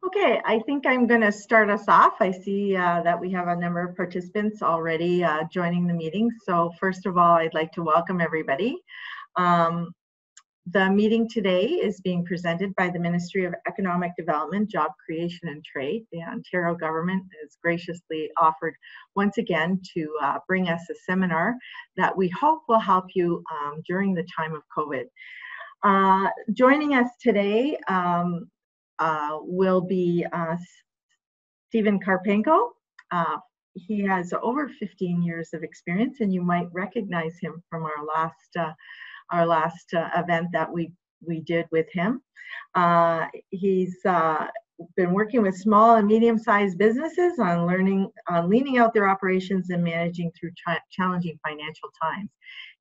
Okay, I think I'm going to start us off. I see that we have a number of participants already joining the meeting. So first of all, I'd like to welcome everybody. The meeting today is being presented by the Ministry of Economic Development, Job Creation and Trade. The Ontario government has graciously offered once again to bring us a seminar that we hope will help you during the time of COVID. Joining us today will be Stephen Karpenko. He has over 15 years of experience, and you might recognize him from our last event that we did with him. He's been working with small and medium-sized businesses on leaning out their operations and managing through challenging financial times.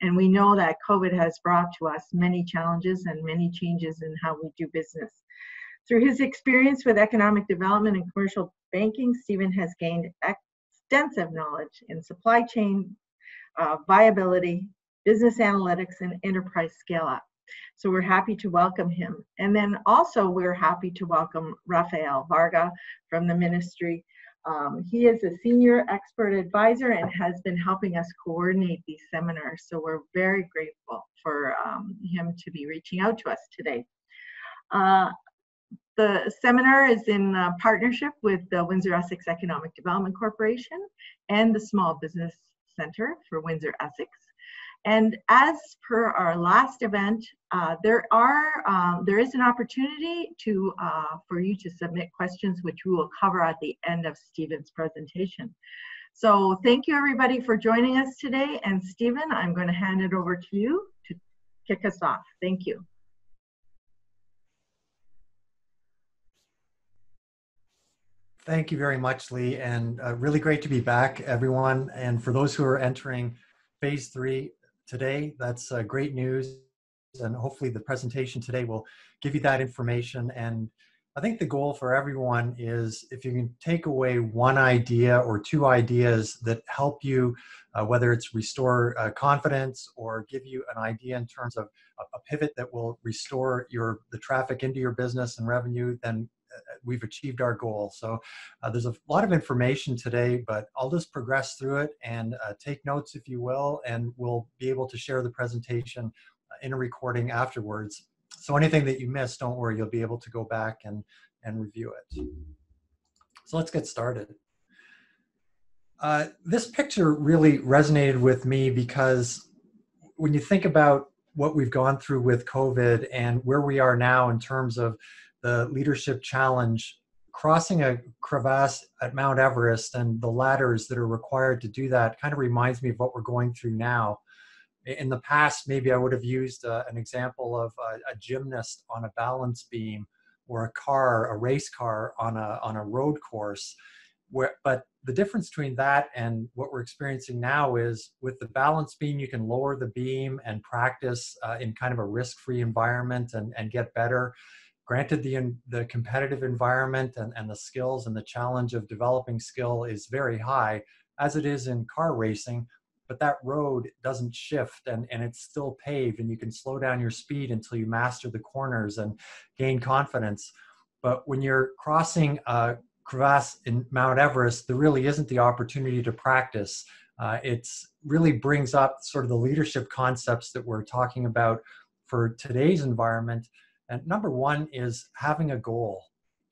And we know that COVID has brought to us many challenges and many changes in how we do business. Through his experience with economic development and commercial banking, Stephen has gained extensive knowledge in supply chain viability, business analytics, and enterprise scale-up. So we're happy to welcome him. And then also we're happy to welcome Rafael Varga from the ministry. He is a senior expert advisor and has been helping us coordinate these seminars. So we're very grateful for him to be reaching out to us today. The seminar is in partnership with the WindsorEssex Economic Development Corporation and the Small Business Centre for WindsorEssex. And as per our last event, there is an opportunity for you to submit questions, which we will cover at the end of Stephen's presentation. So thank you everybody for joining us today. And Stephen, I'm going to hand it over to you to kick us off. Thank you. Thank you very much, Lee, and really great to be back, everyone. And for those who are entering phase 3 today, that's great news. And hopefully the presentation today will give you that information. And I think the goal for everyone is if you can take away one idea or two ideas that help you, whether it's restore confidence or give you an idea in terms of a pivot that will restore the traffic into your business and revenue, then we've achieved our goal. So there's a lot of information today, but I'll just progress through it and take notes, if you will, and we'll be able to share the presentation in a recording afterwards. So anything that you missed, don't worry, you'll be able to go back and review it. So let's get started. This picture really resonated with me because when you think about what we've gone through with COVID and where we are now in terms of the leadership challenge, crossing a crevasse at Mount Everest and the ladders that are required to do that kind of reminds me of what we're going through now. In the past, maybe I would have used an example of a gymnast on a balance beam or a race car on a road course. But the difference between that and what we're experiencing now is with the balance beam, you can lower the beam and practice in kind of a risk-free environment and get better. Granted, the competitive environment and the skills and the challenge of developing skill is very high, as it is in car racing, but that road doesn't shift and it's still paved, and you can slow down your speed until you master the corners and gain confidence. But when you're crossing a crevasse in Mount Everest, there really isn't the opportunity to practice. It really brings up sort of the leadership concepts that we're talking about for today's environment. And number one is having a goal.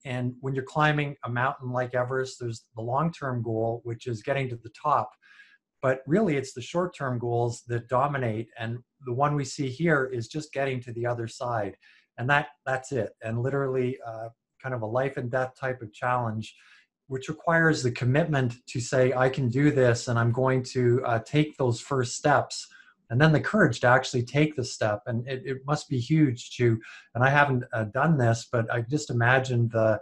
And when you're climbing a mountain like Everest, there's the long-term goal, which is getting to the top. But really, it's the short-term goals that dominate. And the one we see here is just getting to the other side. And that's it. And literally kind of a life and death type of challenge, which requires the commitment to say, I can do this, and I'm going to take those first steps. And then the courage to actually take the step. And it must be huge and I haven't done this, but I just imagine the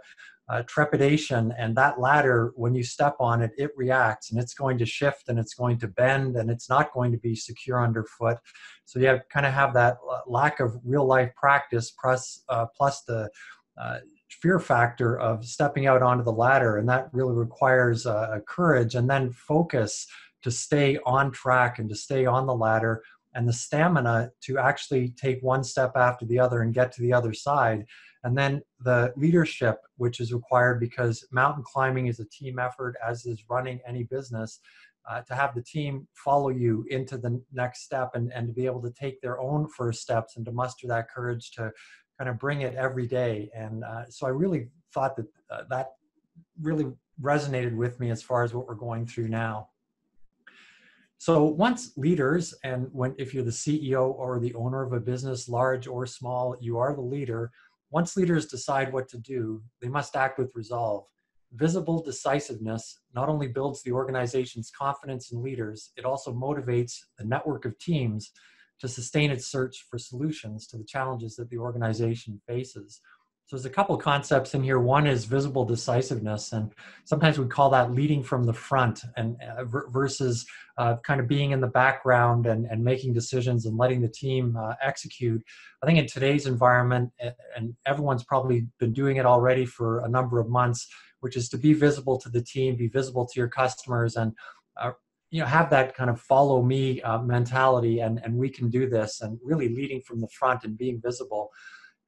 trepidation and that ladder, when you step on it, it reacts and it's going to shift and it's going to bend and it's not going to be secure underfoot. So you kind of have that lack of real life practice plus the fear factor of stepping out onto the ladder. And that really requires courage and then focus to stay on track and to stay on the ladder, and the stamina to actually take one step after the other and get to the other side. And then the leadership, which is required because mountain climbing is a team effort, as is running any business, to have the team follow you into the next step and to be able to take their own first steps and to muster that courage to kind of bring it every day. And so I really thought that that really resonated with me as far as what we're going through now. So once leaders, and if you're the CEO or the owner of a business, large or small, you are the leader. Once leaders decide what to do, they must act with resolve. Visible decisiveness not only builds the organization's confidence in leaders, it also motivates the network of teams to sustain its search for solutions to the challenges that the organization faces. So there's a couple of concepts in here. One is visible decisiveness, and sometimes we call that leading from the front, and versus kind of being in the background and making decisions and letting the team execute. I think in today's environment, and everyone's probably been doing it already for a number of months, which is to be visible to the team, be visible to your customers, and have that kind of follow me mentality, and we can do this, and really leading from the front and being visible.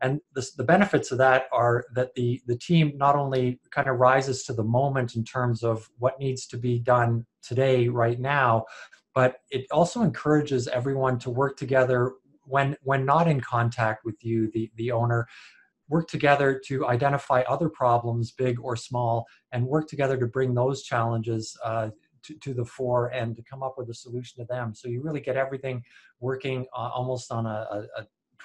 And the benefits of that are that the team not only kind of rises to the moment in terms of what needs to be done today, right now, but it also encourages everyone to work together when not in contact with you, the owner, work together to identify other problems, big or small, and work together to bring those challenges to the fore and to come up with a solution to them. So you really get everything working almost on a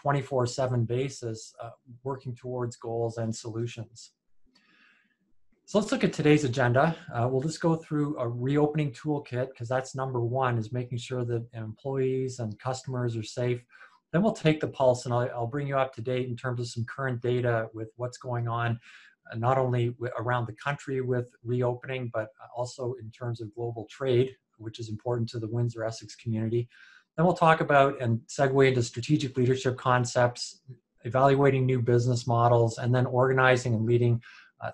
24/7 basis, working towards goals and solutions. So let's look at today's agenda. We'll just go through a reopening toolkit, because that's number one, is making sure that employees and customers are safe. Then we'll take the pulse, and I'll bring you up to date in terms of some current data with what's going on, not only around the country with reopening, but also in terms of global trade, which is important to the Windsor-Essex community. Then we'll talk about and segue into strategic leadership concepts, evaluating new business models, and then organizing and leading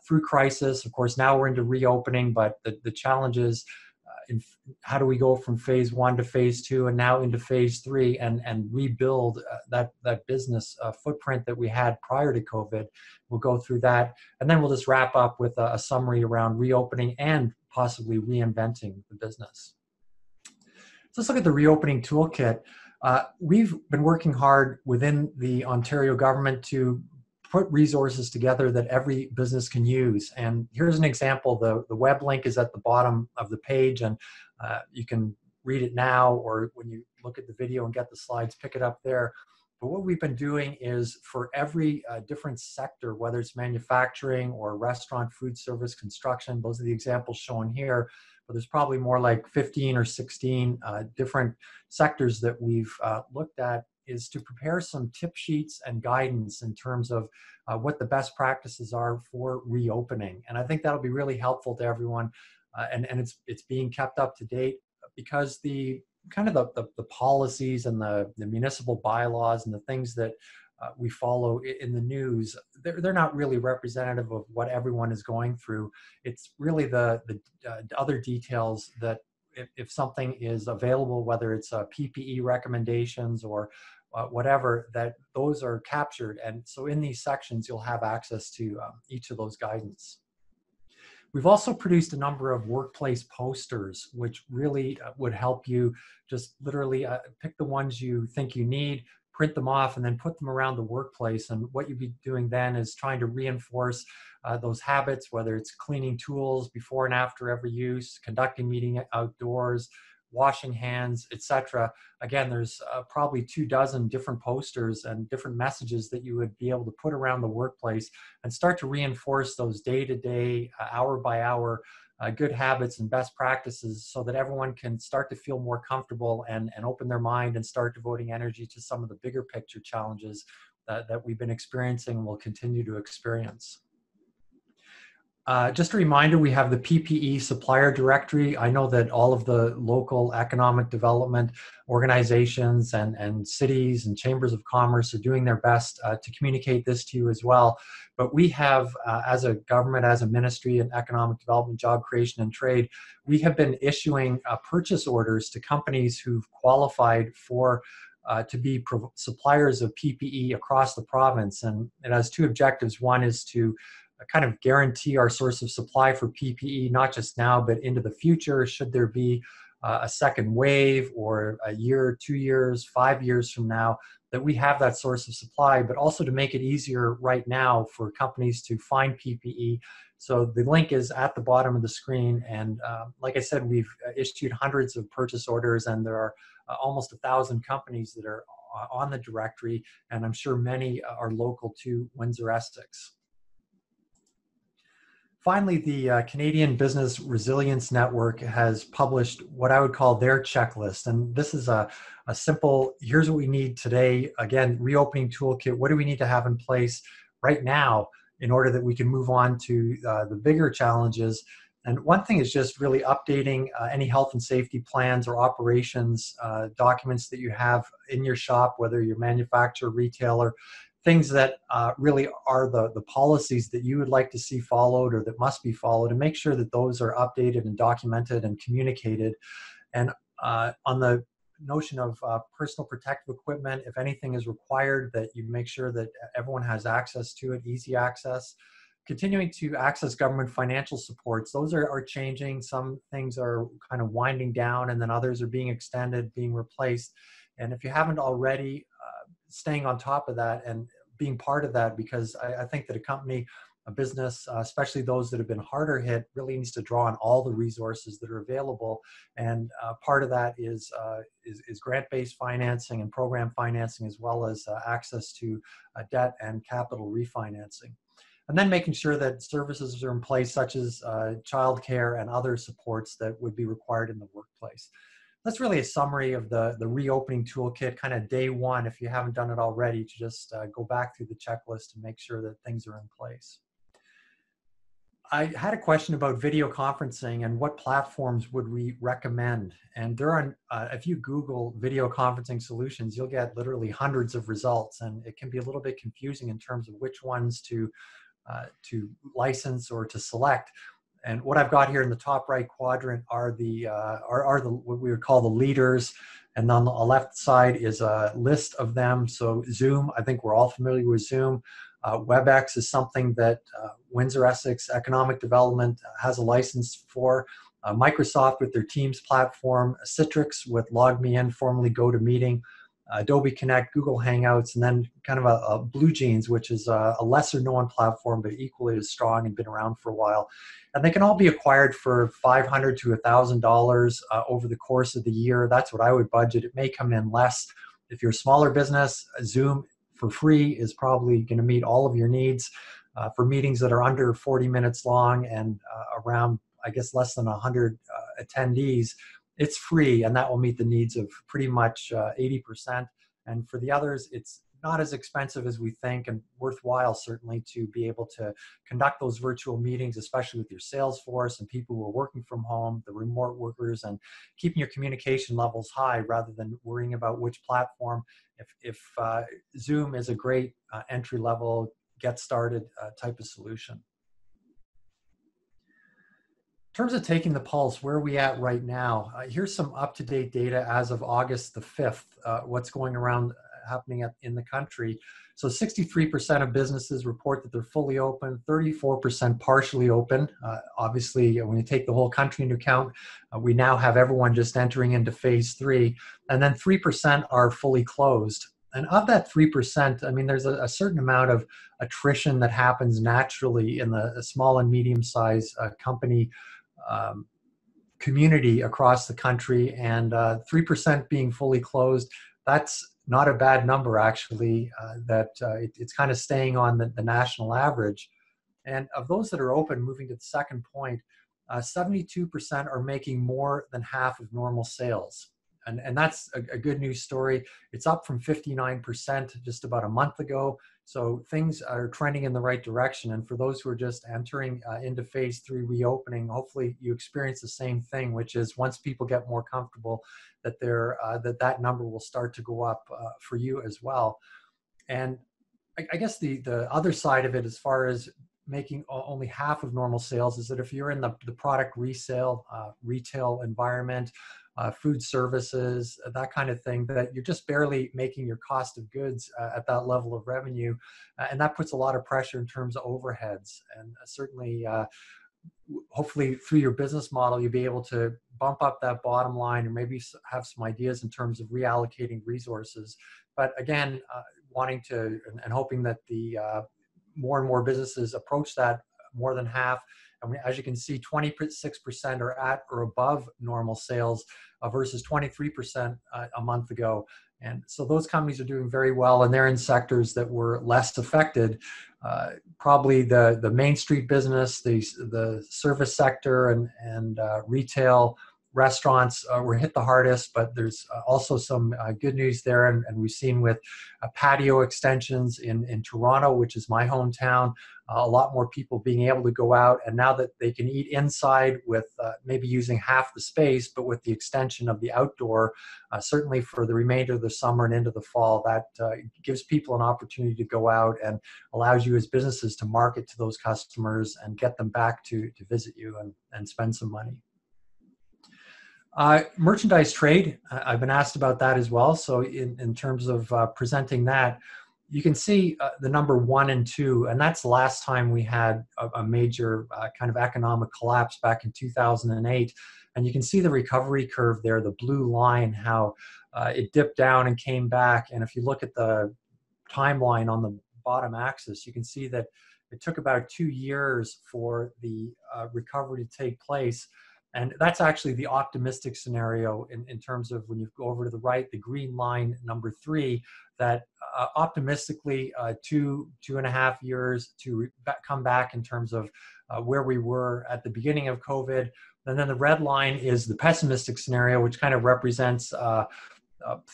through crisis. Of course, now we're into reopening, but the challenges in how do we go from phase 1 to phase 2 and now into phase 3 and rebuild that business footprint that we had prior to COVID. We'll go through that. And then we'll just wrap up with a summary around reopening and possibly reinventing the business. So let's look at the reopening toolkit. We've been working hard within the Ontario government to put resources together that every business can use. And here's an example. The web link is at the bottom of the page, and you can read it now, or when you look at the video and get the slides, pick it up there. But what we've been doing is for every different sector, whether it's manufacturing or restaurant, food service, construction, those are the examples shown here. But there's probably more like 15 or 16 different sectors that we've looked at, is to prepare some tip sheets and guidance in terms of what the best practices are for reopening. And I think that'll be really helpful to everyone. And it's being kept up to date, because the kind of the policies and the municipal bylaws and the things that we follow in the news, they're not really representative of what everyone is going through. It's really the other details that if something is available, whether it's PPE recommendations or whatever, that those are captured. And so in these sections, you'll have access to each of those guidance. We've also produced a number of workplace posters, which really would help you just literally pick the ones you think you need, print them off, and then put them around the workplace. And what you'd be doing then is trying to reinforce those habits, whether it's cleaning tools before and after every use, conducting meeting outdoors, washing hands, etc. Again, there's probably 24 different posters and different messages that you would be able to put around the workplace and start to reinforce those day-to-day, hour-by-hour good habits and best practices, so that everyone can start to feel more comfortable and open their mind and start devoting energy to some of the bigger picture challenges that we've been experiencing and will continue to experience. Just a reminder, we have the PPE Supplier Directory. I know that all of the local economic development organizations and cities and chambers of commerce are doing their best to communicate this to you as well. But we have, as a government, as a ministry in economic development, job creation, and trade, we have been issuing purchase orders to companies who've qualified for to be suppliers of PPE across the province. And it has two objectives. One is to kind of guarantee our source of supply for PPE, not just now, but into the future, should there be a second wave or a year, 2 years, 5 years from now, that we have that source of supply, but also to make it easier right now for companies to find PPE. So the link is at the bottom of the screen. And like I said, we've issued hundreds of purchase orders, and there are almost 1,000 companies that are on the directory, and I'm sure many are local to Windsor-Essex. Finally, the Canadian Business Resilience Network has published what I would call their checklist. And this is a simple, here's what we need today. Again, reopening toolkit. What do we need to have in place right now in order that we can move on to the bigger challenges? And one thing is just really updating any health and safety plans or operations documents that you have in your shop, whether you're manufacturer, retailer, things that really are the policies that you would like to see followed or that must be followed, and make sure that those are updated and documented and communicated. And on the notion of personal protective equipment, if anything is required, that you make sure that everyone has access to it, easy access. Continuing to access government financial supports, those are changing. Some things are kind of winding down, and then others are being extended, being replaced. And if you haven't already, staying on top of that and being part of that, because I think that a company, a business, especially those that have been harder hit, really needs to draw on all the resources that are available. And part of that is grant-based financing and program financing, as well as access to debt and capital refinancing. And then making sure that services are in place, such as childcare and other supports that would be required in the workplace. That's really a summary of the reopening toolkit, kind of day one, if you haven't done it already, to just go back through the checklist and make sure that things are in place. I had a question about video conferencing and what platforms would we recommend. And there are, if you Google video conferencing solutions, you'll get literally hundreds of results, and it can be a little bit confusing in terms of which ones to license or to select. And what I've got here in the top right quadrant are the what we would call the leaders, and on the left side is a list of them. So Zoom, I think we're all familiar with Zoom. WebEx is something that WindsorEssex Economic Development has a license for. Microsoft with their Teams platform, Citrix with LogMeIn, formerly GoToMeeting, Adobe Connect, Google Hangouts, and then kind of a BlueJeans, which is a lesser known platform, but equally as strong and been around for a while. And they can all be acquired for $500 to $1,000 over the course of the year. That's what I would budget. It may come in less. If you're a smaller business, Zoom for free is probably going to meet all of your needs for meetings that are under 40 minutes long and around, I guess, less than 100 attendees. It's free, and that will meet the needs of pretty much 80%. And for the others, it's not as expensive as we think, and worthwhile certainly to be able to conduct those virtual meetings, especially with your sales force and people who are working from home, the remote workers, and keeping your communication levels high rather than worrying about which platform. If Zoom is a great entry-level, get started type of solution. In terms of taking the pulse, where are we at right now? Here's some up-to-date data as of August the 5th, what's going around happening in the country. So 63% of businesses report that they're fully open, 34% partially open. Obviously, when you take the whole country into account, we now have everyone just entering into phase 3. And then 3% are fully closed. And of that 3%, I mean, there's a certain amount of attrition that happens naturally in the small and medium-sized company community across the country, and 3% being fully closed, that's not a bad number actually, it's kind of staying on the national average. And of those that are open, moving to the second point, 72% are making more than half of normal sales. And that's a good news story. It's up from 59% just about a month ago. So things are trending in the right direction. And for those who are just entering into phase 3 reopening, hopefully you experience the same thing, which is once people get more comfortable, that that number will start to go up for you as well. And I guess the other side of it, as far as making only half of normal sales is that if you're in the product resale, retail environment, food services, that kind of thing, that you're just barely making your cost of goods at that level of revenue. And that puts a lot of pressure in terms of overheads. And certainly, hopefully through your business model, you'll be able to bump up that bottom line and maybe have some ideas in terms of reallocating resources. But again, wanting to and hoping that the more and more businesses approach that more than half. And as you can see, 26% are at or above normal sales versus 23% a month ago. And so those companies are doing very well, and they're in sectors that were less affected. Probably the Main Street business, the service sector, and retail, restaurants were hit the hardest, but there's also some good news there. And we've seen with patio extensions in Toronto, which is my hometown, a lot more people being able to go out. And now that they can eat inside with maybe using half the space, but with the extension of the outdoor, certainly for the remainder of the summer and into the fall, that gives people an opportunity to go out and allows you as businesses to market to those customers and get them back to visit you and spend some money. Merchandise trade, I've been asked about that as well. So in terms of presenting that, you can see the number 1 and 2, and that's the last time we had a major kind of economic collapse back in 2008. And you can see the recovery curve there, the blue line, how it dipped down and came back. And if you look at the timeline on the bottom axis, you can see that it took about 2 years for the recovery to take place. And that's actually the optimistic scenario in terms of when you go over to the right, the green line, number 3, that optimistically 2.5 years to come back in terms of where we were at the beginning of COVID. And then the red line is the pessimistic scenario, which kind of represents a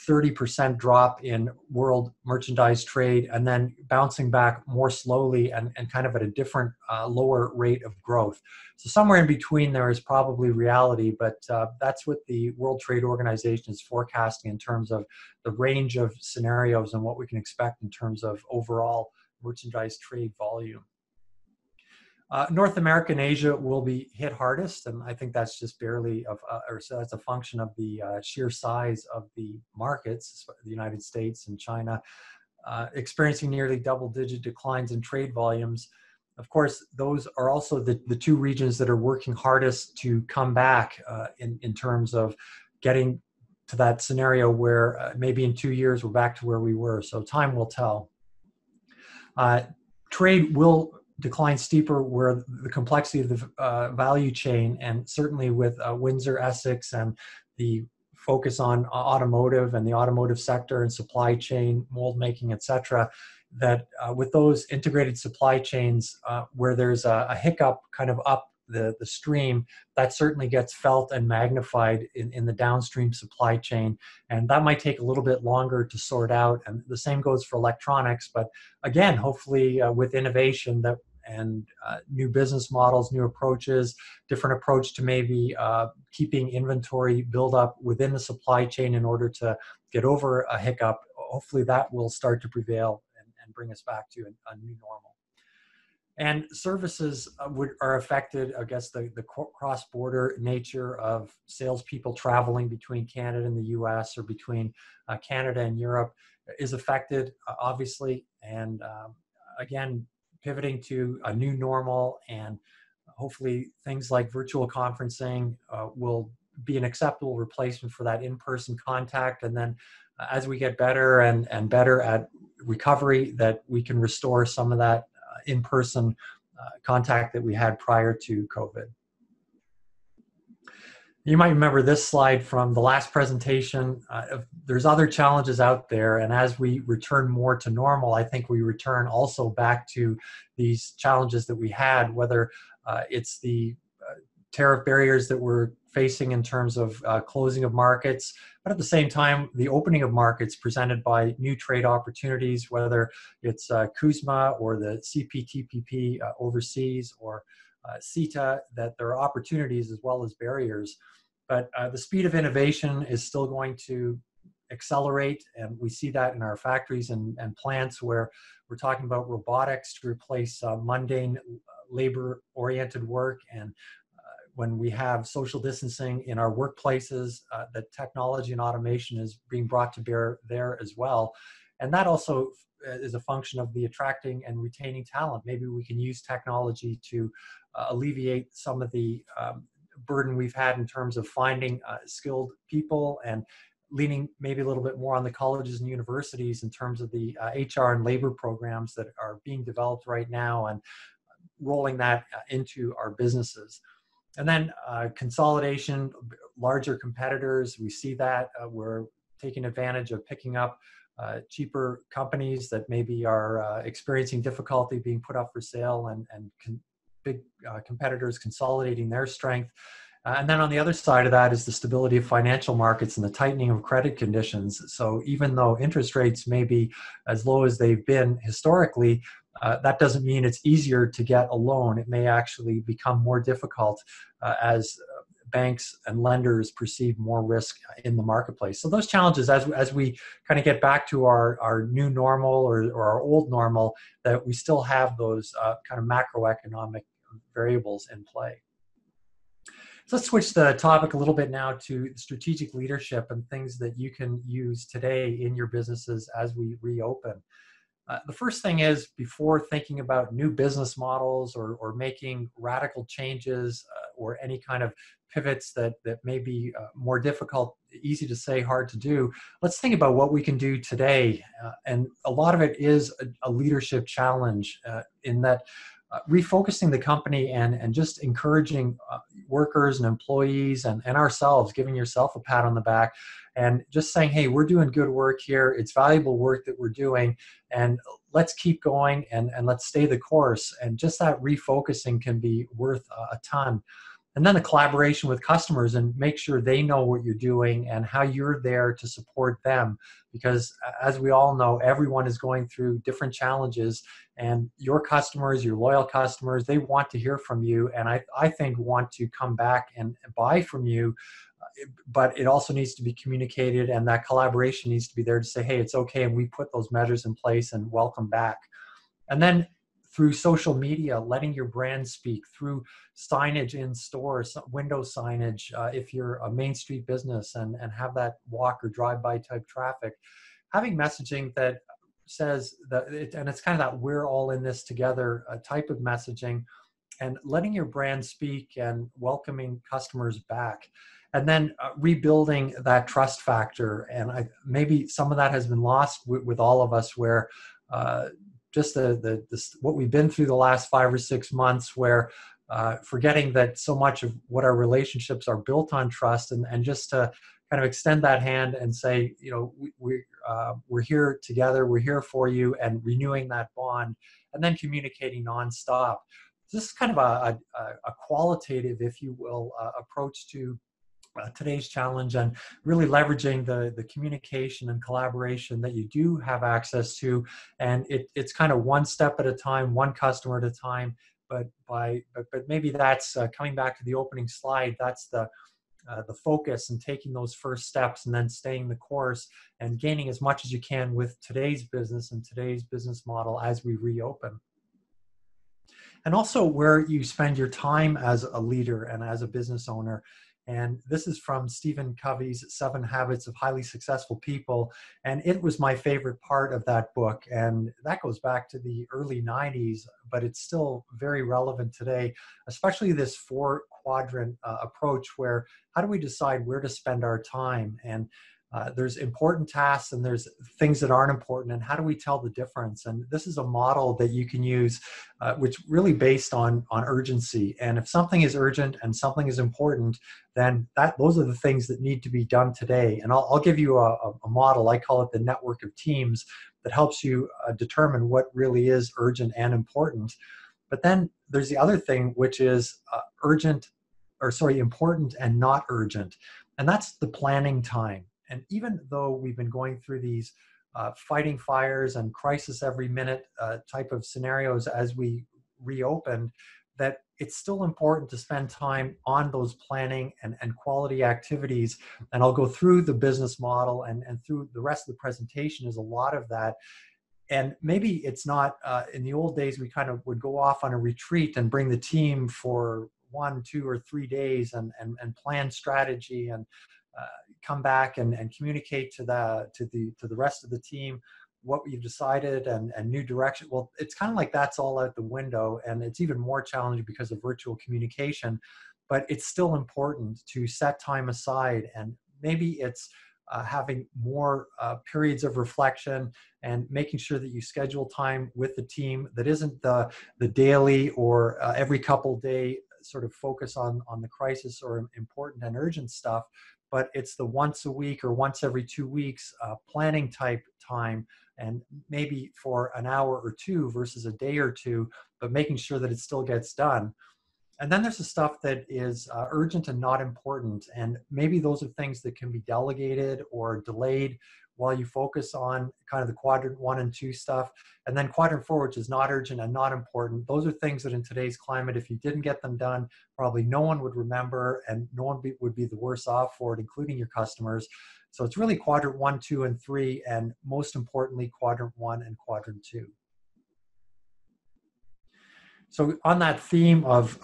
30% drop in world merchandise trade, and then bouncing back more slowly and kind of at a different lower rate of growth. So somewhere in between there is probably reality, but that's what the World Trade Organization is forecasting in terms of the range of scenarios and what we can expect in terms of overall merchandise trade volume. North America and Asia will be hit hardest, and I think that's just barely so that's a function of the sheer size of the markets, the United States and China, experiencing nearly double-digit declines in trade volumes. Of course, those are also the 2 regions that are working hardest to come back in terms of getting to that scenario where maybe in 2 years we're back to where we were. So time will tell. Trade will decline steeper where the complexity of the value chain, and certainly with WindsorEssex and the focus on automotive and the automotive sector and supply chain, mold making, etc., that with those integrated supply chains where there's a hiccup kind of up the stream, that certainly gets felt and magnified in the downstream supply chain. And that might take a little bit longer to sort out. And the same goes for electronics. But again, hopefully with innovation and new business models, new approaches, different approach to maybe keeping inventory build up within the supply chain in order to get over a hiccup, hopefully that will start to prevail and bring us back to a new normal. And services are affected. I guess the cross-border nature of salespeople traveling between Canada and the US or between Canada and Europe is affected, obviously. And again, pivoting to a new normal, and hopefully things like virtual conferencing will be an acceptable replacement for that in-person contact. And then as we get better and better at recovery, that we can restore some of that in-person contact that we had prior to COVID. You might remember this slide from the last presentation. There's other challenges out there, and as we return more to normal, I think we return also back to these challenges that we had, whether it's the tariff barriers that we're facing in terms of closing of markets, but at the same time, the opening of markets presented by new trade opportunities, whether it's CUSMA or the CPTPP overseas or CETA, that there are opportunities as well as barriers. But the speed of innovation is still going to accelerate, and we see that in our factories and plants where we're talking about robotics to replace mundane labor-oriented work, and when we have social distancing in our workplaces, that technology and automation is being brought to bear there as well. And that also is a function of the attracting and retaining talent. Maybe we can use technology to alleviate some of the burden we've had in terms of finding skilled people, and leaning maybe a little bit more on the colleges and universities in terms of the HR and labor programs that are being developed right now, and rolling that into our businesses. And then consolidation, larger competitors, we see that we're taking advantage of picking up cheaper companies that maybe are experiencing difficulty being put up for sale, and big competitors consolidating their strength. And then on the other side of that is the stability of financial markets and the tightening of credit conditions. So even though interest rates may be as low as they've been historically, that doesn't mean it's easier to get a loan. It may actually become more difficult as banks and lenders perceive more risk in the marketplace. So those challenges, as we kind of get back to our new normal or our old normal, that we still have those kind of macroeconomic variables in play. So let's switch the topic a little bit now to strategic leadership and things that you can use today in your businesses as we reopen. The first thing is, before thinking about new business models or making radical changes or any kind of pivots that may be more difficult, easy to say, hard to do, let's think about what we can do today. And a lot of it is a leadership challenge in that refocusing the company and just encouraging workers and employees and ourselves, giving yourself a pat on the back and just saying, hey, we're doing good work here. It's valuable work that we're doing, and let's keep going and let's stay the course. And just that refocusing can be worth a ton. And then the collaboration with customers, and make sure they know what you're doing and how you're there to support them. Because as we all know, everyone is going through different challenges, and your customers, your loyal customers, they want to hear from you, and I think want to come back and buy from you. But it also needs to be communicated, and that collaboration needs to be there to say, hey, it's okay, and we put those measures in place, and welcome back. And then through social media, letting your brand speak, through signage in stores, window signage, if you're a Main Street business and have that walk or drive-by type traffic, having messaging that says that, and it's kind of that we're all in this together type of messaging, and letting your brand speak and welcoming customers back. And then rebuilding that trust factor. And maybe some of that has been lost with all of us, where just what we've been through the last 5 or 6 months, where forgetting that so much of what our relationships are built on trust, and just to kind of extend that hand and say, you know, we're here together, we're here for you, and renewing that bond, and then communicating nonstop. This is kind of a qualitative, if you will, approach to today's challenge, and really leveraging the communication and collaboration that you do have access to. And it's kind of one step at a time, one customer at a time. But maybe that's coming back to the opening slide. That's the focus, and taking those first steps, and then staying the course, and gaining as much as you can with today's business and today's business model as we reopen. And also where you spend your time as a leader and as a business owner. And this is from Stephen Covey's 7 Habits of Highly Successful People. And it was my favorite part of that book. And that goes back to the early 90s, but it's still very relevant today, especially this 4-quadrant approach, where how do we decide where to spend our time? And there's important tasks, and there's things that aren't important, and how do we tell the difference? And this is a model that you can use, which really based on urgency. And if something is urgent and something is important, then those are the things that need to be done today. And I'll give you a model. I call it the network of teams, that helps you determine what really is urgent and important. But then there's the other thing, which is important and not urgent. And that's the planning time. And even though we've been going through these fighting fires and crisis every minute type of scenarios as we reopen, that it's still important to spend time on those planning and quality activities. And I'll go through the business model and through the rest of the presentation is a lot of that. And maybe it's not, in the old days, we kind of would go off on a retreat and bring the team for 1, 2, or 3 days and plan strategy and come back and communicate to the rest of the team what we've decided and new direction. Well, it's kind of like that's all out the window, and it's even more challenging because of virtual communication, but it's still important to set time aside, and maybe it's having more periods of reflection and making sure that you schedule time with the team that isn't the daily or every couple day sort of focus on the crisis or important and urgent stuff, but it's the once a week or once every 2 weeks planning type time, and maybe for an hour or two versus a day or two, but making sure that it still gets done. And then there's the stuff that is urgent and not important. And maybe those are things that can be delegated or delayed while you focus on kind of the quadrant 1 and 2 stuff. And then quadrant 4, which is not urgent and not important. Those are things that in today's climate, if you didn't get them done, probably no one would remember and no one would be the worse off for it, including your customers. So it's really quadrant 1, 2, and 3, and most importantly, quadrant 1 and quadrant 2. So on that theme of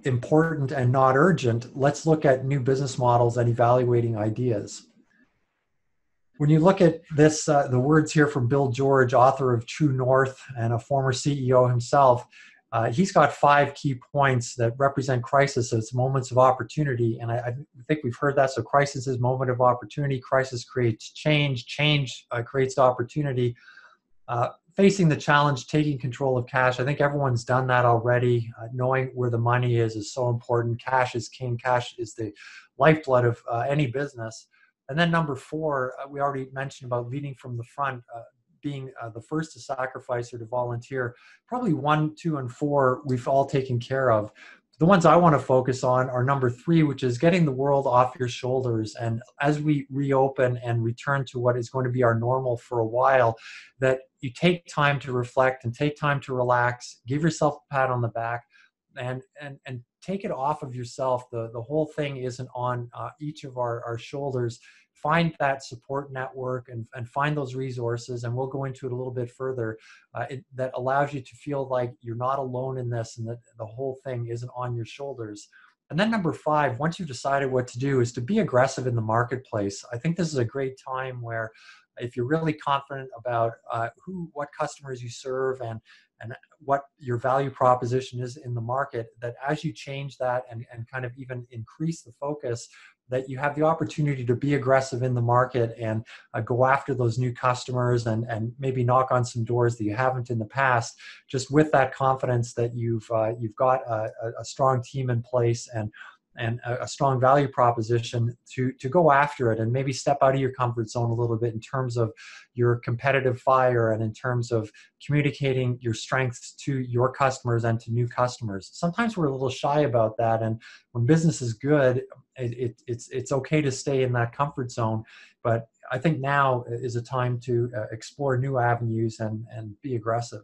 important and not urgent, let's look at new business models and evaluating ideas. When you look at this, the words here from Bill George, author of True North and a former CEO himself, he's got 5 key points that represent crisis as moments of opportunity. And I think we've heard that. So crisis is moment of opportunity. Crisis creates change. Change creates opportunity. Facing the challenge, taking control of cash. I think everyone's done that already. Knowing where the money is so important. Cash is king. Cash is the lifeblood of any business. And then number 4, we already mentioned about leading from the front, being the first to sacrifice or to volunteer. Probably 1, 2, and 4 we've all taken care of. The ones I want to focus on are number 3, which is getting the world off your shoulders. And as we reopen and return to what is going to be our normal for a while, that you take time to reflect and take time to relax, give yourself a pat on the back, and take it off of yourself. The whole thing isn't on each of our shoulders. Find that support network and find those resources, and we'll go into it a little bit further, that allows you to feel like you're not alone in this and that the whole thing isn't on your shoulders. And then number 5, once you've decided what to do, is to be aggressive in the marketplace. I think this is a great time where if you're really confident about what customers you serve and what your value proposition is in the market, that as you change that and kind of even increase the focus, that you have the opportunity to be aggressive in the market and go after those new customers and maybe knock on some doors that you haven't in the past, just with that confidence that you've got a strong team in place and a strong value proposition to go after it, and maybe step out of your comfort zone a little bit in terms of your competitive fire and in terms of communicating your strengths to your customers and to new customers. Sometimes we're a little shy about that, and when business is good, it's okay to stay in that comfort zone. But I think now is a time to explore new avenues and be aggressive.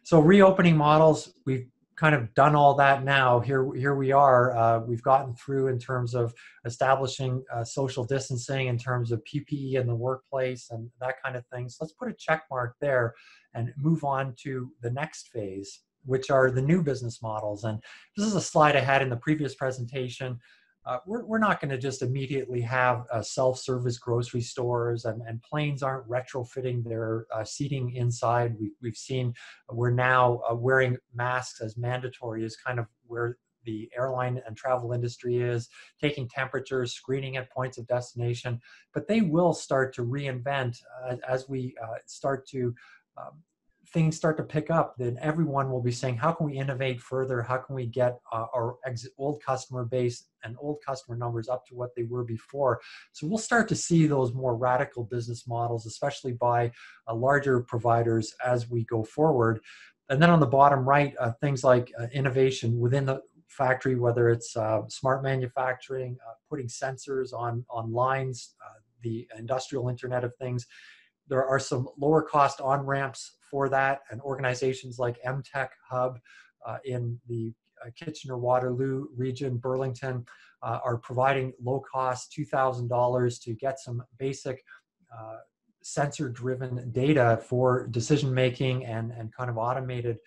So reopening models, we've kind of done all that now. Here we are. We've gotten through in terms of establishing social distancing, in terms of PPE in the workplace and that kind of thing. So let's put a check mark there and move on to the next phase, which are the new business models. And this is a slide I had in the previous presentation. We're not going to just immediately have self-service grocery stores, and planes aren't retrofitting their seating inside. We've seen we're now wearing masks as mandatory is kind of where the airline and travel industry is, taking temperatures, screening at points of destination. But they will start to reinvent as we start to things start to pick up. Then everyone will be saying, how can we innovate further? How can we get our old customer base and old customer numbers up to what they were before? So we'll start to see those more radical business models, especially by larger providers as we go forward. And then on the bottom right, things like innovation within the factory, whether it's smart manufacturing, putting sensors on lines, the industrial Internet of Things. There are some lower cost on-ramps for that, and organizations like MTech Hub in the Kitchener-Waterloo region, Burlington, are providing low-cost $2,000 to get some basic sensor-driven data for decision-making and kind of automated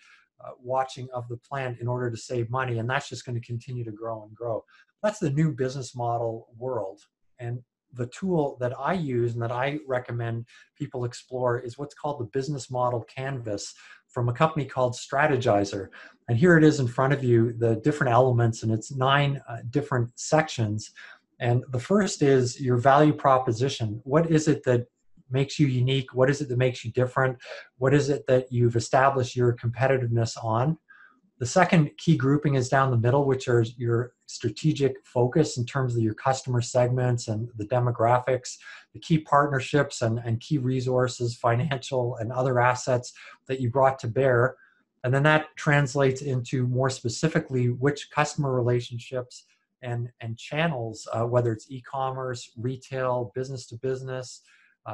watching of the plant in order to save money. And that's just going to continue to grow and grow. That's the new business model world. And the tool that I use and that I recommend people explore is what's called the business model canvas from a company called Strategizer. And here it is in front of you, the different elements, and it's 9 different sections. And the first is your value proposition. What is it that makes you unique? What is it that makes you different? What is it that you've established your competitiveness on? The second key grouping is down the middle, which are your strategic focus in terms of your customer segments and the demographics, the key partnerships and key resources, financial and other assets that you brought to bear. And then that translates into more specifically which customer relationships and channels, whether it's e-commerce, retail, business to business,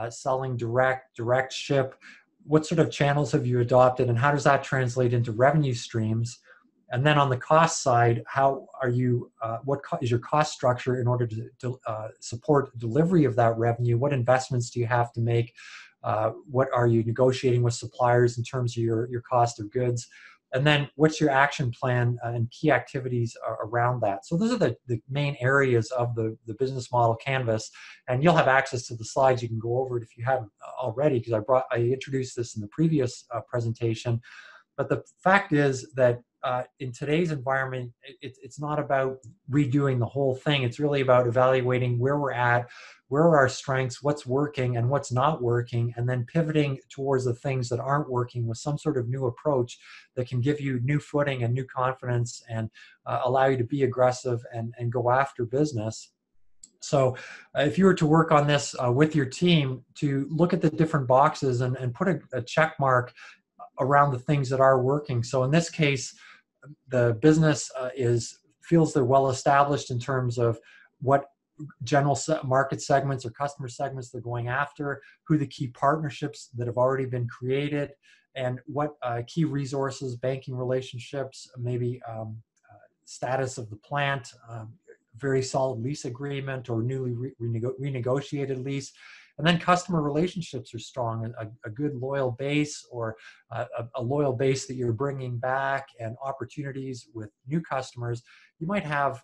selling direct ship, what sort of channels have you adopted and how does that translate into revenue streams? And then on the cost side, how are you, what is your cost structure in order to support delivery of that revenue? What investments do you have to make? What are you negotiating with suppliers in terms of your cost of goods? And then what's your action plan and key activities around that? So those are the main areas of the business model canvas. And you'll have access to the slides. You can go over it if you haven't already, because I introduced this in the previous presentation. But the fact is that in today's environment, it's not about redoing the whole thing. It's really about evaluating where we're at, where are our strengths, what's working and what's not working, and then pivoting towards the things that aren't working with some sort of new approach that can give you new footing and new confidence and allow you to be aggressive and go after business. So if you were to work on this with your team, to look at the different boxes and put a check mark around the things that are working. So in this case, the business feels they're well established in terms of what general market segments or customer segments they're going after, who the key partnerships that have already been created, and what key resources, banking relationships, maybe status of the plant, very solid lease agreement or newly renegotiated lease. And then customer relationships are strong, a good loyal base or a loyal base that you're bringing back and opportunities with new customers. You might have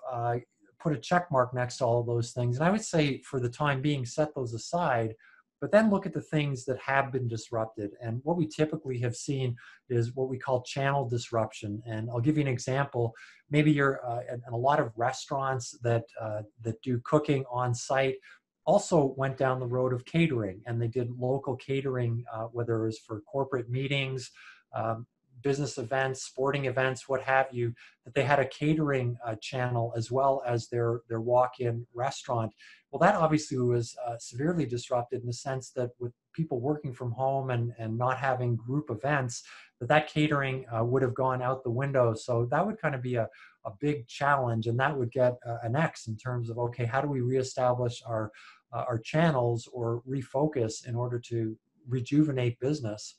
put a check mark next to all of those things. And I would say for the time being, set those aside, but then look at the things that have been disrupted. And what we typically have seen is what we call channel disruption. And I'll give you an example. Maybe you're in a lot of restaurants that do cooking on site also went down the road of catering, and they did local catering, whether it was for corporate meetings, business events, sporting events, what have you, that they had a catering channel as well as their walk-in restaurant. Well, that obviously was severely disrupted in the sense that with people working from home and not having group events, that catering would have gone out the window. So that would kind of be a big challenge, and that would get an X in terms of, okay, how do we reestablish our channels or refocus in order to rejuvenate business?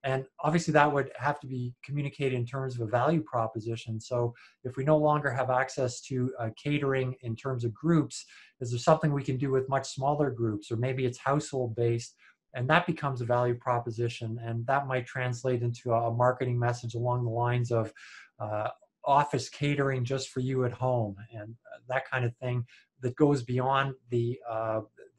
And obviously that would have to be communicated in terms of a value proposition. So if we no longer have access to catering in terms of groups, is there something we can do with much smaller groups, or maybe it's household based, and that becomes a value proposition. And that might translate into a marketing message along the lines of office catering just for you at home, and that kind of thing that goes beyond the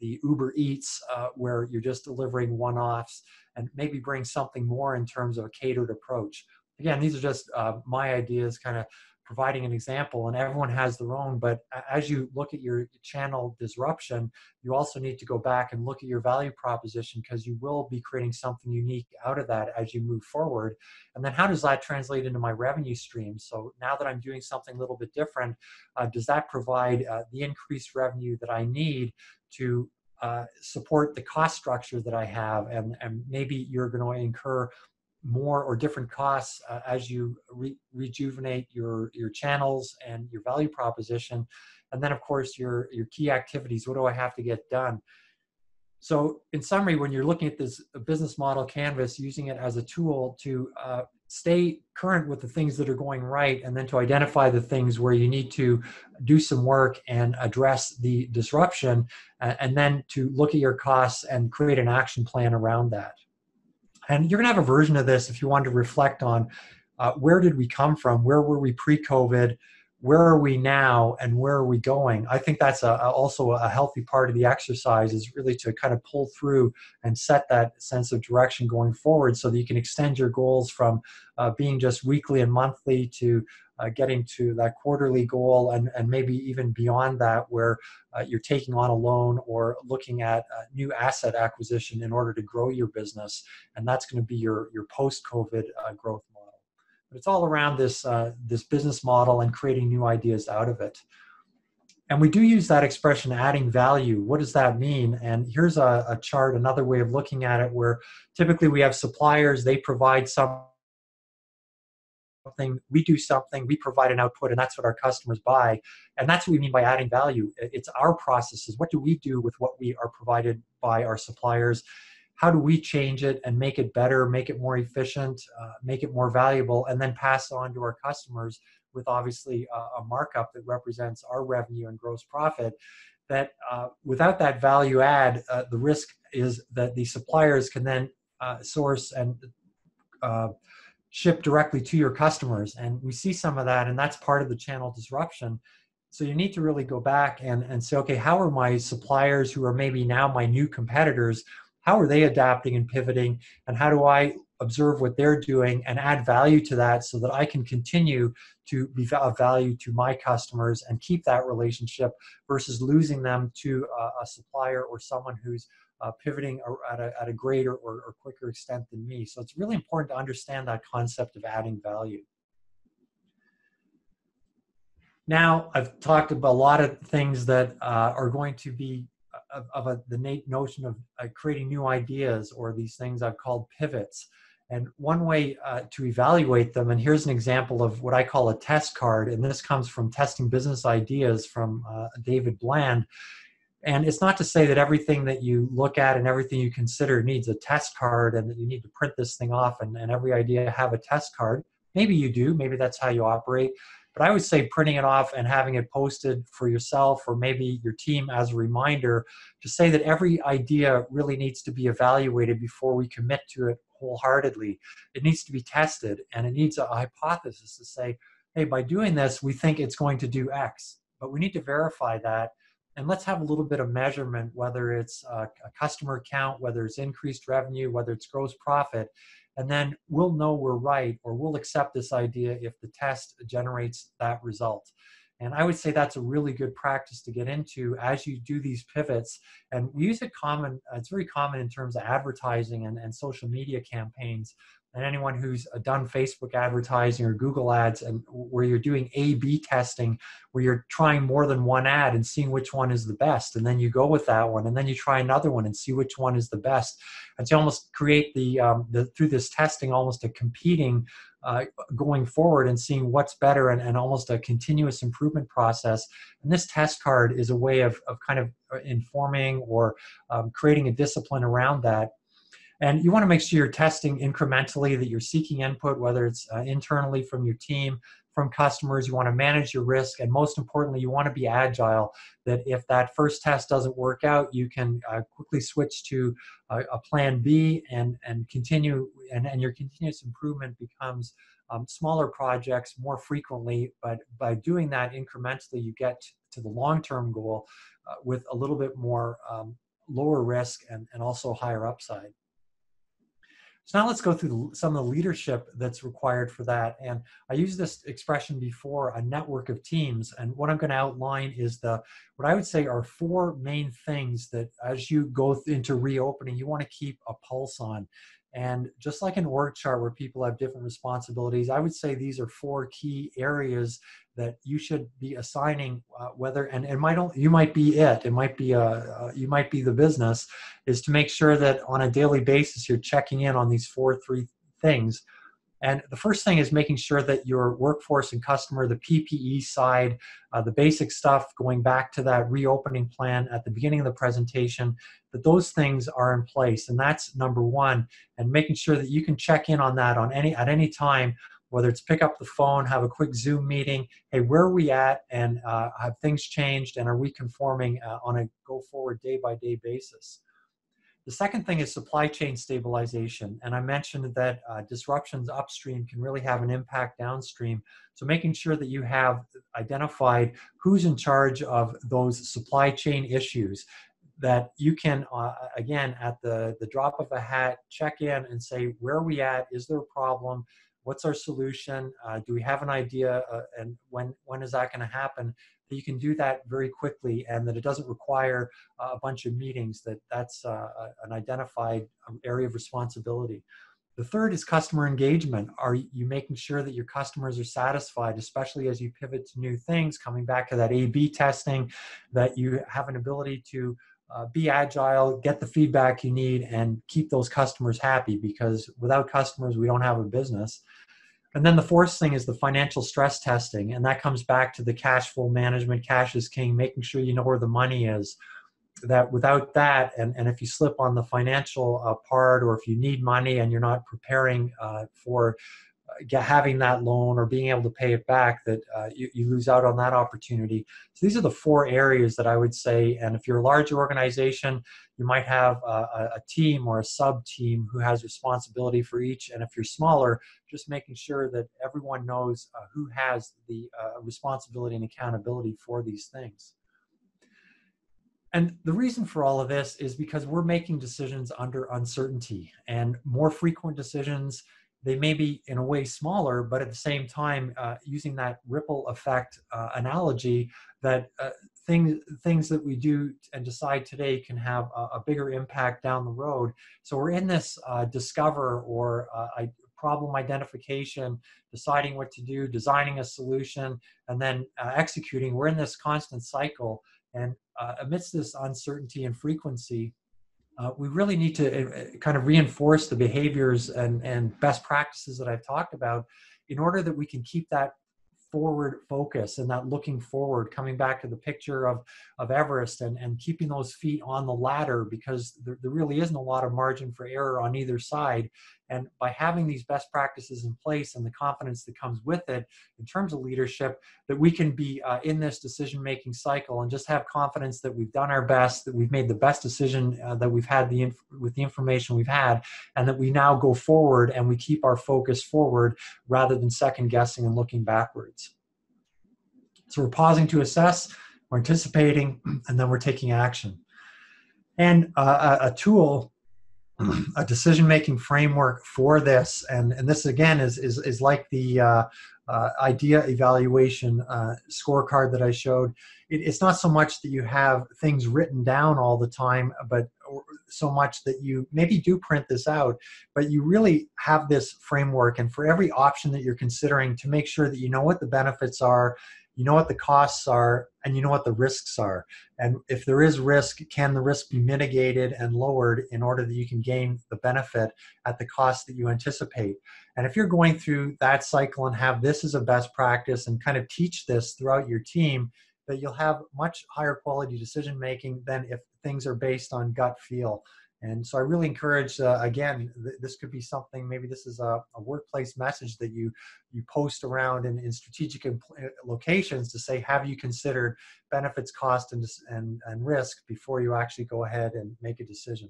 Uber Eats where you're just delivering one-offs, and maybe bring something more in terms of a catered approach. Again, these are just my ideas, kind of providing an example, and everyone has their own. But as you look at your channel disruption, you also need to go back and look at your value proposition, because you will be creating something unique out of that as you move forward. And then how does that translate into my revenue stream? So now that I'm doing something a little bit different, does that provide the increased revenue that I need to support the cost structure that I have? And maybe you're going to incur more or different costs as you rejuvenate your channels and your value proposition. And then of course your key activities. What do I have to get done? So in summary, when you're looking at this business model canvas, using it as a tool to stay current with the things that are going right, and then to identify the things where you need to do some work and address the disruption, and then to look at your costs and create an action plan around that. And you're going to have a version of this if you want to reflect on where did we come from, where were we pre-COVID, where are we now, and where are we going. I think that's also a healthy part of the exercise, is really to kind of pull through and set that sense of direction going forward, so that you can extend your goals from being just weekly and monthly to getting to that quarterly goal, and maybe even beyond that, where you're taking on a loan or looking at new asset acquisition in order to grow your business. And that's going to be your post-COVID growth model. But it's all around this business model and creating new ideas out of it. And we do use that expression, adding value. What does that mean? And here's a chart, another way of looking at it, where typically we have suppliers, they provide something, we do something, we provide an output, and that's what our customers buy. And that's what we mean by adding value. It's our processes. What do we do with what we are provided by our suppliers? How do we change it and make it better, make it more efficient, make it more valuable, and then pass on to our customers with obviously a markup that represents our revenue and gross profit. That without that value add, the risk is that the suppliers can then source and ship directly to your customers. And we see some of that, and that's part of the channel disruption. So you need to really go back and say, okay, how are my suppliers, who are maybe now my new competitors, how are they adapting and pivoting? And how do I observe what they're doing and add value to that, so that I can continue to be of value to my customers and keep that relationship, versus losing them to a supplier or someone who's pivoting at a greater or quicker extent than me. So it's really important to understand that concept of adding value. Now, I've talked about a lot of things that are going to be the notion of creating new ideas, or these things I've called pivots. And one way to evaluate them, and here's an example of what I call a test card, and this comes from Testing Business Ideas from David Bland. And it's not to say that everything that you look at and everything you consider needs a test card, and that you need to print this thing off and every idea have a test card. Maybe you do, maybe that's how you operate. But I would say printing it off and having it posted for yourself, or maybe your team, as a reminder to say that every idea really needs to be evaluated before we commit to it wholeheartedly. It needs to be tested, and it needs a hypothesis to say, hey, by doing this, we think it's going to do X. But we need to verify that. And let's have a little bit of measurement, whether it's a customer count, whether it's increased revenue, whether it's gross profit. And then we'll know we're right, or we'll accept this idea if the test generates that result. And I would say that's a really good practice to get into as you do these pivots. And we use it it's very common in terms of advertising and social media campaigns. And anyone who's done Facebook advertising or Google ads, and where you're doing A/B testing, where you're trying more than one ad and seeing which one is the best, and then you go with that one, and then you try another one and see which one is the best. And to almost create through this testing, almost a competing going forward and seeing what's better, and almost a continuous improvement process. And this test card is a way of kind of informing or creating a discipline around that. And you want to make sure you're testing incrementally, that you're seeking input, whether it's internally from your team, from customers. You want to manage your risk. And most importantly, you want to be agile, that if that first test doesn't work out, you can quickly switch to a plan B and continue. And your continuous improvement becomes smaller projects more frequently. But by doing that incrementally, you get to the long-term goal with a little bit more lower risk and also higher upside. So now let's go through some of the leadership that's required for that. And I used this expression before, a network of teams. And what I'm going to outline is what I would say are four main things that as you go into reopening, you want to keep a pulse on. And just like an org chart where people have different responsibilities, I would say these are four key areas that you should be assigning, you might be you might be the business, is to make sure that on a daily basis you're checking in on these three things. And the first thing is making sure that your workforce and customer, the PPE side, the basic stuff, going back to that reopening plan at the beginning of the presentation, that those things are in place. And that's number one. And making sure that you can check in on that at any time, whether it's pick up the phone, have a quick Zoom meeting. Hey, where are we at? And have things changed? And are we conforming on a go forward day-by-day basis? The second thing is supply chain stabilization. And I mentioned that disruptions upstream can really have an impact downstream. So making sure that you have identified who's in charge of those supply chain issues, that you can, again, at the drop of a hat, check in and say, where are we at? Is there a problem? What's our solution? Do we have an idea? And when is that going to happen? That you can do that very quickly, and that it doesn't require a bunch of meetings, that's an identified area of responsibility. The third is customer engagement. Are you making sure that your customers are satisfied, especially as you pivot to new things, coming back to that A/B testing, that you have an ability to be agile, get the feedback you need, and keep those customers happy, because without customers, we don't have a business. And then the fourth thing is the financial stress testing. And that comes back to the cash flow management, cash is king, making sure you know where the money is. That without that, and if you slip on the financial part, or if you need money and you're not preparing for having that loan or being able to pay it back, that you lose out on that opportunity. So these are the four areas that I would say. And if you're a larger organization, you might have a team or a sub team who has responsibility for each. And if you're smaller, just making sure that everyone knows who has the responsibility and accountability for these things. And the reason for all of this is because we're making decisions under uncertainty, and more frequent decisions, they may be in a way smaller, but at the same time, using that ripple effect analogy, that things that we do and decide today can have a bigger impact down the road. So we're in this discover or problem identification, deciding what to do, designing a solution, and then executing. We're in this constant cycle. And amidst this uncertainty and frequency, we really need to kind of reinforce the behaviors and best practices that I've talked about, in order that we can keep that forward focus and that looking forward, coming back to the picture of Everest, and keeping those feet on the ladder, because there really isn't a lot of margin for error on either side. And by having these best practices in place and the confidence that comes with it in terms of leadership, that we can be in this decision-making cycle and just have confidence that we've done our best, that we've made the best decision that we've had with the information we've had, and that we now go forward and we keep our focus forward rather than second guessing and looking backwards. So we're pausing to assess, we're anticipating, and then we're taking action. And a tool, a decision-making framework for this, and this again is like the idea evaluation scorecard that I showed. It's not so much that you have things written down all the time, but so much that you maybe do print this out, but you really have this framework, and for every option that you're considering, to make sure that you know what the benefits are, you know what the costs are, and you know what the risks are. And if there is risk, can the risk be mitigated and lowered in order that you can gain the benefit at the cost that you anticipate? And if you're going through that cycle and have this as a best practice and kind of teach this throughout your team, that you'll have much higher quality decision making than if things are based on gut feel. And so I really encourage, again, this could be something, maybe this is a workplace message that you post around in strategic locations, to say, have you considered benefits, cost, and risk before you actually go ahead and make a decision?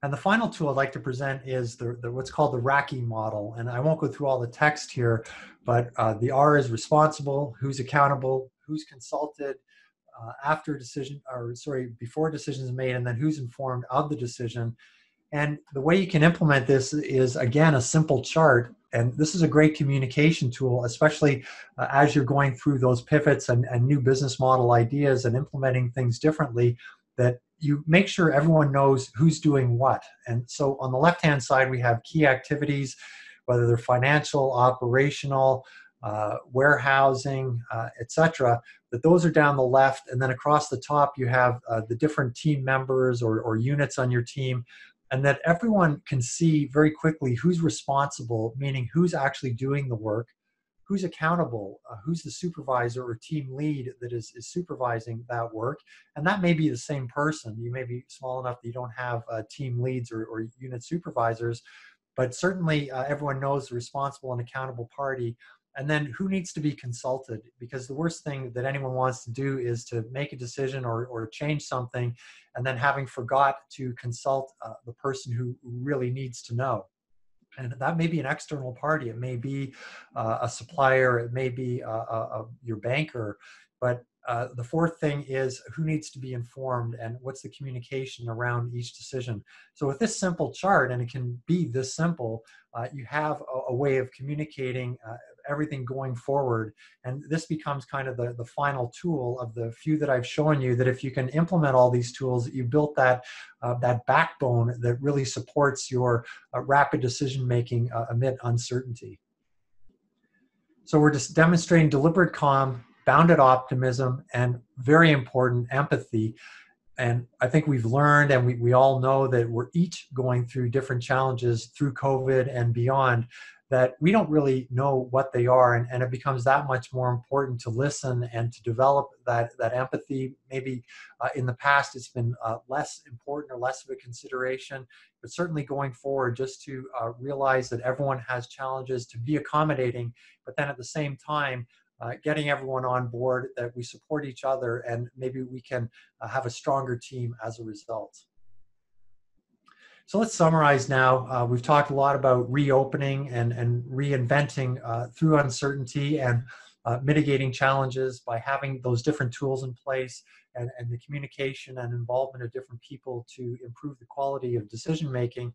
And the final tool I'd like to present is what's called the Racky Model. And I won't go through all the text here, but the R is responsible, who's accountable, who's consulted, before decisions made, and then who's informed of the decision. And the way you can implement this is, again, a simple chart. And this is a great communication tool, especially as you're going through those pivots and new business model ideas and implementing things differently, that you make sure everyone knows who's doing what. And so on the left-hand side, we have key activities, whether they're financial, operational, warehousing, etc., that those are down the left. And then across the top, you have the different team members or units on your team and that everyone can see very quickly who's responsible, meaning who's actually doing the work, who's accountable, who's the supervisor or team lead that is supervising that work. And that may be the same person. You may be small enough that you don't have team leads or unit supervisors, but certainly everyone knows the responsible and accountable party. And then who needs to be consulted? Because the worst thing that anyone wants to do is to make a decision or change something, and then having forgot to consult the person who really needs to know. And that may be an external party. It may be a supplier. It may be your banker. But the fourth thing is who needs to be informed and what's the communication around each decision. So with this simple chart, and it can be this simple, you have a way of communicating everything going forward. And this becomes kind of the final tool of the few that I've shown you, that if you can implement all these tools, you built that backbone that really supports your rapid decision making amid uncertainty. So we're just demonstrating deliberate calm, bounded optimism, and very important, empathy. And I think we've learned, and we all know that we're each going through different challenges through COVID and beyond, that we don't really know what they are. And it becomes that much more important to listen and to develop that empathy. Maybe in the past it's been less important or less of a consideration, but certainly going forward, just to realize that everyone has challenges, to be accommodating, but then at the same time, getting everyone on board, that we support each other, and maybe we can have a stronger team as a result. So let's summarize now. We've talked a lot about reopening and reinventing through uncertainty, and mitigating challenges by having those different tools in place, and the communication and involvement of different people to improve the quality of decision making.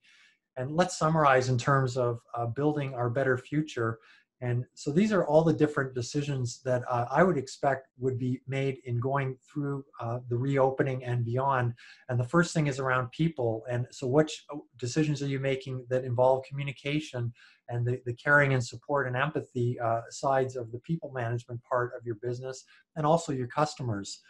And let's summarize in terms of building our better future. And so these are all the different decisions that I would expect would be made in going through the reopening and beyond. And the first thing is around people. And so which decisions are you making that involve communication and the caring and support and empathy sides of the people management part of your business, and also your customers?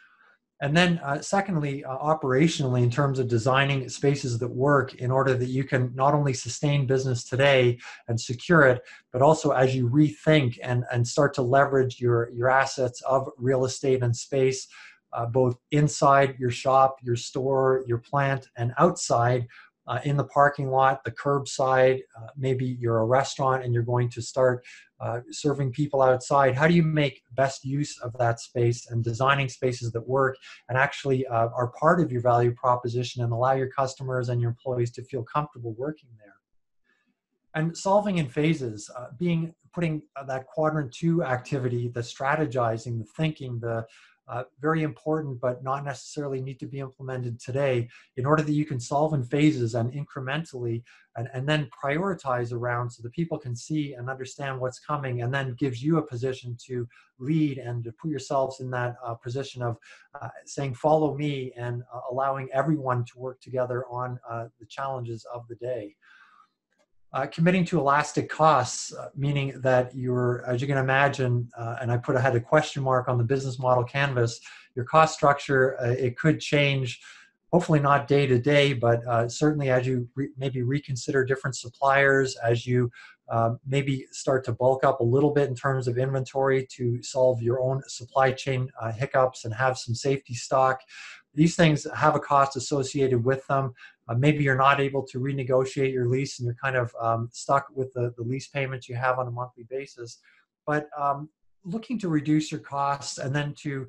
And then secondly, operationally, in terms of designing spaces that work in order that you can not only sustain business today and secure it, but also as you rethink and start to leverage your assets of real estate and space, both inside your shop, your store, your plant, and outside, in the parking lot, the curbside. Maybe you're a restaurant and you're going to start serving people outside. How do you make best use of that space, and designing spaces that work and actually are part of your value proposition and allow your customers and your employees to feel comfortable working there? And solving in phases, putting that quadrant 2 activity, the strategizing, the thinking, the very important but not necessarily need to be implemented today, in order that you can solve in phases and incrementally, and then prioritize around, so that people can see and understand what's coming, and then gives you a position to lead and to put yourselves in that position of saying, follow me, and allowing everyone to work together on the challenges of the day. Committing to elastic costs, meaning that you're, as you can imagine, and I had a question mark on the business model canvas, your cost structure, it could change, hopefully not day to day, but certainly as you maybe reconsider different suppliers, as you maybe start to bulk up a little bit in terms of inventory to solve your own supply chain hiccups and have some safety stock. These things have a cost associated with them. Maybe you're not able to renegotiate your lease and you're kind of stuck with the lease payments you have on a monthly basis. But looking to reduce your costs, and then to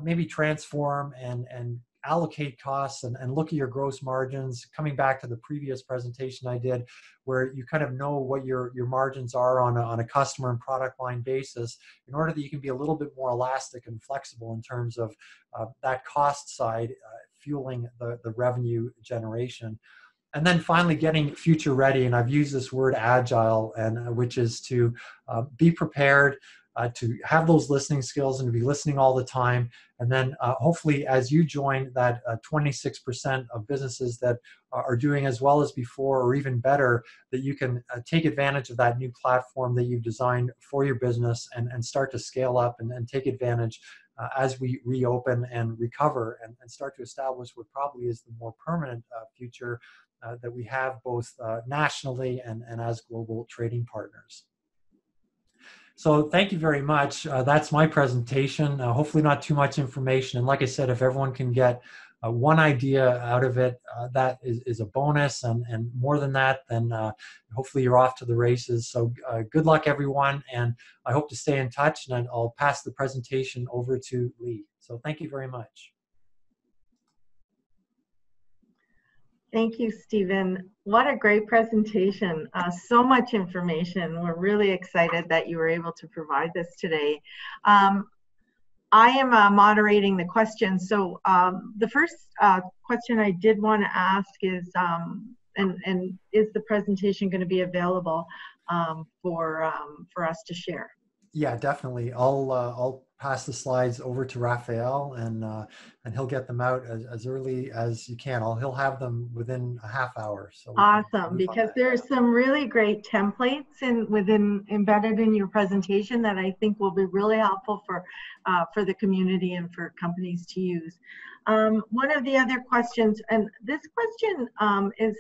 maybe transform and allocate costs, and look at your gross margins, coming back to the previous presentation I did, where you kind of know what your margins are on a customer and product line basis, in order that you can be a little bit more elastic and flexible in terms of that cost side, fueling the revenue generation. And then finally, getting future ready, and I've used this word agile, and which is to be prepared, to have those listening skills and to be listening all the time. And then hopefully, as you join that 26% of businesses that are doing as well as before, or even better, that you can take advantage of that new platform that you've designed for your business, and start to scale up and take advantage as we reopen and recover, and start to establish what probably is the more permanent future, that we have both nationally and as global trading partners. So thank you very much. That's my presentation. Hopefully not too much information. And like I said, if everyone can get one idea out of it, that is a bonus. And more than that, then hopefully you're off to the races. So good luck, everyone. And I hope to stay in touch. And I'll pass the presentation over to Lee. So thank you very much. Thank you, Stephen. What a great presentation. So much information. We're really excited that you were able to provide this today. I am moderating the questions. So the first question I did want to ask is, and is the presentation going to be available for us to share? Yeah, definitely. I'll pass the slides over to Raphael, and he'll get them out as early as you can. He'll have them within a half hour. So awesome, because there's some really great templates embedded in your presentation that I think will be really helpful for the community and for companies to use. One of the other questions, and this question is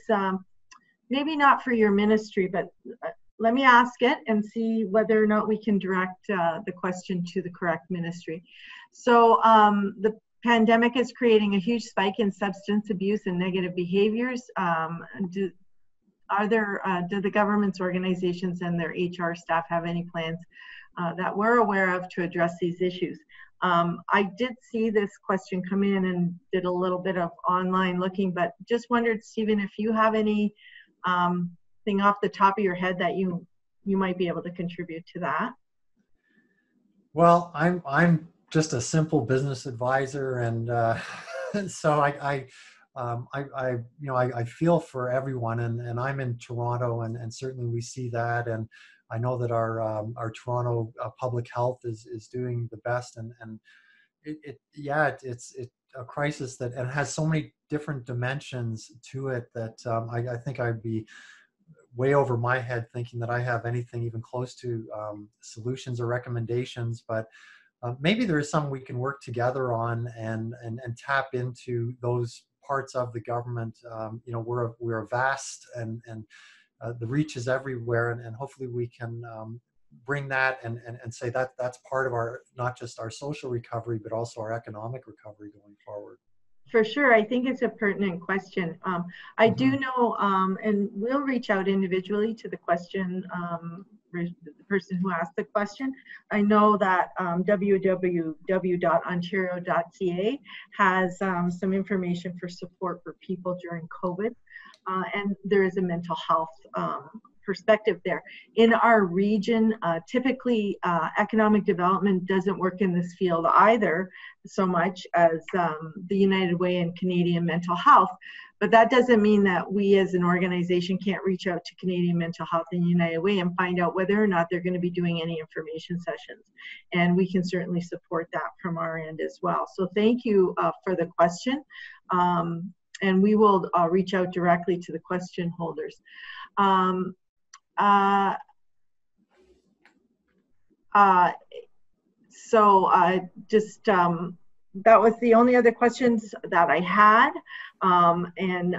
maybe not for your ministry, but let me ask it and see whether or not we can direct the question to the correct ministry. So the pandemic is creating a huge spike in substance abuse and negative behaviors. Do the government's organizations and their HR staff have any plans that we're aware of to address these issues? I did see this question come in and did a little bit of online looking, but just wondered, Stephen, if you have any thing off the top of your head that you might be able to contribute to that. Well, I'm just a simple business advisor, and so I feel for everyone, and I'm in Toronto, and certainly we see that, and I know that our Toronto public health is doing the best, and it's a crisis that and has so many different dimensions to it that I think I'd be way over my head thinking that I have anything even close to solutions or recommendations, but maybe there is some we can work together on and tap into those parts of the government. We're vast and the reach is everywhere, and hopefully we can bring that and say that that's part of our, not just our social recovery, but also our economic recovery going forward. For sure, I think it's a pertinent question. I do know, and we'll reach out individually to the question, the person who asked the question. I know that www.ontario.ca has some information for support for people during COVID, and there is a mental health perspective there. In our region, typically economic development doesn't work in this field either so much as the United Way and Canadian Mental Health, but that doesn't mean that we as an organization can't reach out to Canadian Mental Health and United Way and find out whether or not they're going to be doing any information sessions, and we can certainly support that from our end as well. So thank you for the question, and we will reach out directly to the question holders. That was the only other questions that I had. And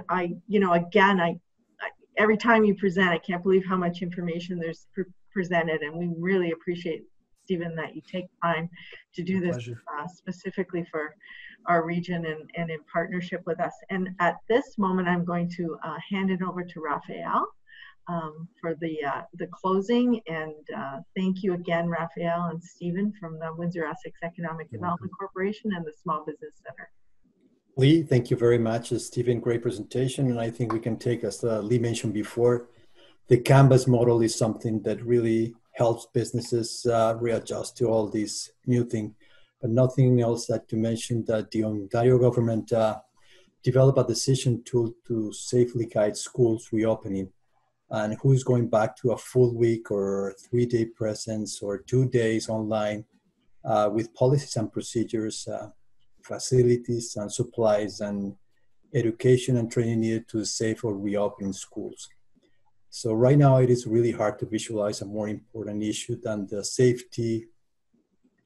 every time you present, I can't believe how much information there's presented, and we really appreciate, Stephen, that you take time to do this specifically for our region and in partnership with us. And at this moment, I'm going to hand it over to Raphael for the closing, and thank you again, Raphael and Stephen from the Windsor-Essex Economic Development Corporation and the Small Business Centre. Lee, thank you very much. Stephen, great presentation, and I think we can take, as Lee mentioned before, the Canvas model is something that really helps businesses readjust to all these new things, but nothing else that to mention that the Ontario government developed a decision tool to safely guide schools reopening, and who's going back to a full week or 3-day presence or 2 days online with policies and procedures, facilities and supplies and education and training needed to safe or reopen schools. So right now it is really hard to visualize a more important issue than the safety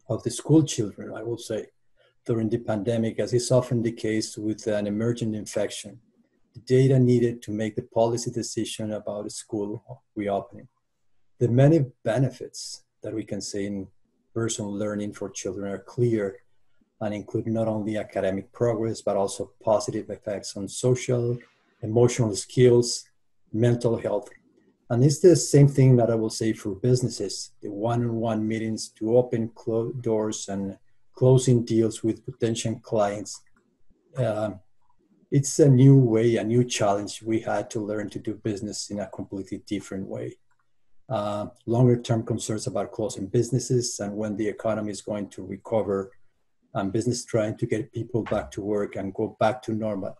of the school children, I would say, during the pandemic, as is often the case with an emergent infection. the data needed to make the policy decision about a school reopening. The many benefits that we can see in personal learning for children are clear and include not only academic progress, but also positive effects on social, emotional skills, mental health. And it's the same thing that I will say for businesses, the one-on-one meetings to open doors and closing deals with potential clients. It's a new way, a new challenge. We had to learn to do business in a completely different way. Longer term concerns about closing businesses and when the economy is going to recover and business trying to get people back to work and go back to normal.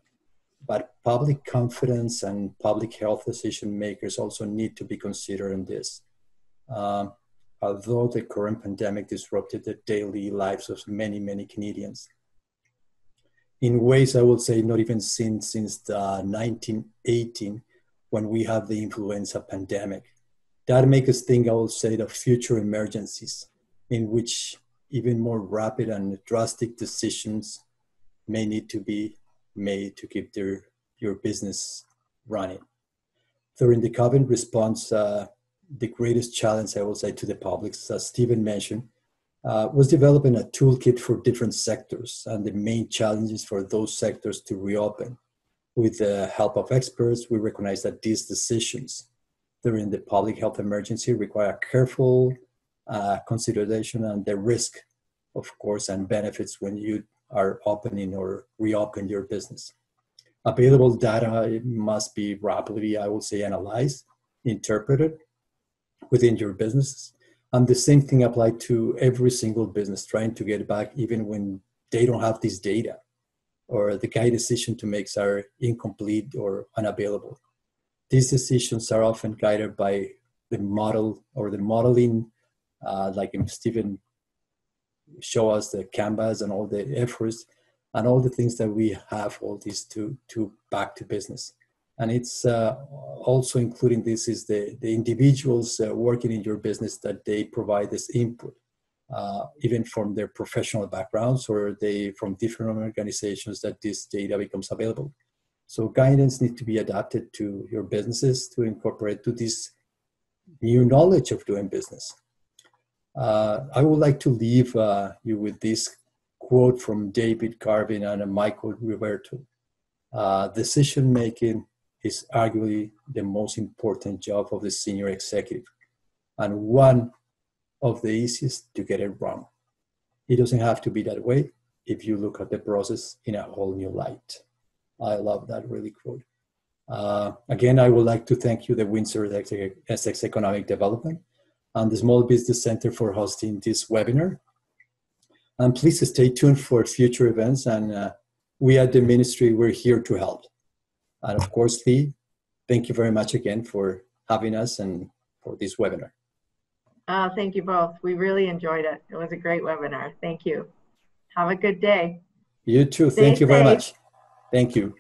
But public confidence and public health decision makers also need to be considered in this. Although the current pandemic disrupted the daily lives of many, many Canadians, in ways I would say not even seen since the 1918 when we had the influenza pandemic. That makes us think, I will say, of future emergencies in which even more rapid and drastic decisions may need to be made to keep your business running. During the COVID response, the greatest challenge, I will say, to the public, as Stephen mentioned, was developing a toolkit for different sectors and the main challenges for those sectors to reopen. With the help of experts, we recognize that these decisions during the public health emergency require careful consideration and the risk, of course, and benefits when you are opening or reopen your business. Available data must be rapidly, I will say, analyzed, interpreted within your business. And the same thing applied to every single business trying to get back even when they don't have this data or the guide decision to make are incomplete or unavailable. These decisions are often guided by the model or the modeling, like Stephen show us the canvas and all the efforts and all the things that we have all these to back to business. And it's also including this is the individuals working in your business that they provide this input, even from their professional backgrounds or they from different organizations that this data becomes available. So guidance needs to be adapted to your businesses to incorporate to this new knowledge of doing business. I would like to leave you with this quote from David Garvin and Michael Roberto. Decision-making is arguably the most important job of the senior executive and one of the easiest to get it wrong. It doesn't have to be that way if you look at the process in a whole new light. I love that really quote. Again, I would like to thank you, the WindsorEssex Economic Development and the Small Business Centre for hosting this webinar. And please stay tuned for future events. And we at the ministry, we're here to help. And of course, Lee, thank you very much again for having us and for this webinar. Thank you both. We really enjoyed it. It was a great webinar. Thank you. Have a good day. You too. Stay Thank you very safe. much. Thank you.